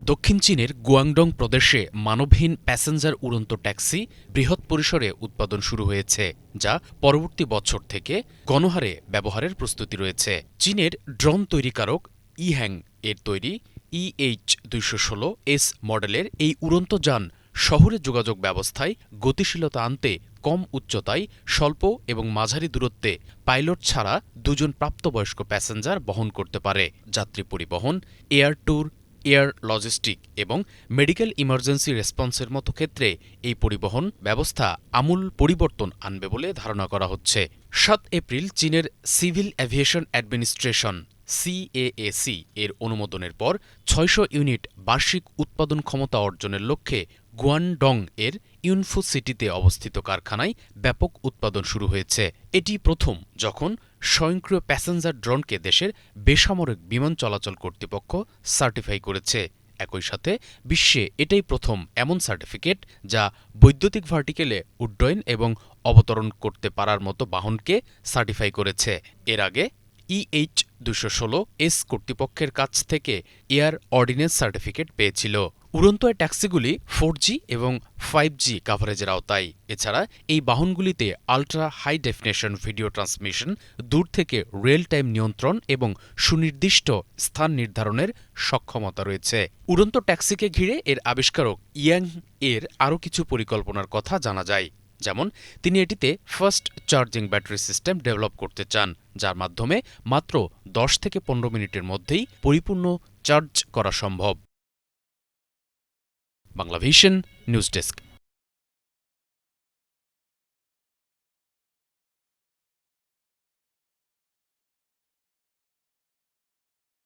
দক্ষিণ চীনের গুয়াংডং প্রদেশে মানবহীন প্যাসেঞ্জার উড়ন্ত ট্যাক্সি বৃহৎ পরিসরে উৎপাদন শুরু হয়েছে, যা পরবর্তী বছর থেকে গণহারে ব্যবহারের প্রস্তুতি রয়েছে। চীনের ড্রোন তৈরিকারক ইহ্যাং এর তৈরি EH-216S মডেলের এই উড়ন্ত যান শহুরে যোগাযোগ ব্যবস্থায় গতিশীলতা আনতে কম উচ্চতায় স্বল্প এবং মাঝারি দূরত্বে পাইলট ছাড়া দুজন প্রাপ্তবয়স্ক প্যাসেঞ্জার বহন করতে পারে। যাত্রী পরিবহন, এয়ার ট্যুর, এয়ার লজিস্টিক এবং মেডিকেল ইমার্জেন্সি রেসপন্সের মতো ক্ষেত্রে এই পরিবহন ব্যবস্থা আমূল পরিবর্তন আনবে বলে ধারণা করা হচ্ছে। ৭ এপ্রিল চীনের সিভিল অ্যাভিয়েশন অ্যাডমিনিস্ট্রেশন CAAC এর অনুমোদনের পর ৬০০ ইউনিট বার্ষিক উৎপাদন ক্ষমতা অর্জনের লক্ষ্যে গুয়ানডং এর ইউনফু সিটিতে অবস্থিত কারখানায় ব্যাপক উৎপাদন শুরু হয়েছে। এটি প্রথম যখন স্বয়ংক্রিয় প্যাসেঞ্জার ড্রোনকে দেশের বেসামরিক বিমান চলাচল কর্তৃপক্ষ সার্টিফাই করেছে। একই সাথে বিশ্বে এটাই প্রথম এমন সার্টিফিকেট যা বৈদ্যুতিক ভার্টিকেলে উড্ডয়ন এবং অবতরণ করতে পারার মতো বাহনকে সার্টিফাই করেছে। এর আগে EH-216S কর্তৃপক্ষের কাছ থেকে এয়ার অর্ডিন্যান্স সার্টিফিকেট পেয়েছিল। উড়ন্ত এই ট্যাক্সিগুলি 4G এবং 5G কাভারেজের আওতায়। এছাড়া এই বাহনগুলিতে ultra high definition video transmission, দূর থেকে রিয়েল টাইম নিয়ন্ত্রণ এবং সুনির্দিষ্ট স্থান নির্ধারণের সক্ষমতা রয়েছে। উড়ন্ত ট্যাক্সিকে ঘিরে এর আবিষ্কারক ইয়াং এর আরও কিছু পরিকল্পনার কথা জানা যায়। যেমন, তিনি এটিতে fast charging battery system develop করতে চান, যার মাধ্যমে মাত্র ১০ থেকে ১৫ মিনিটের মধ্যেই পরিপূর্ণ চার্জ করা সম্ভব। Banglavision news desk.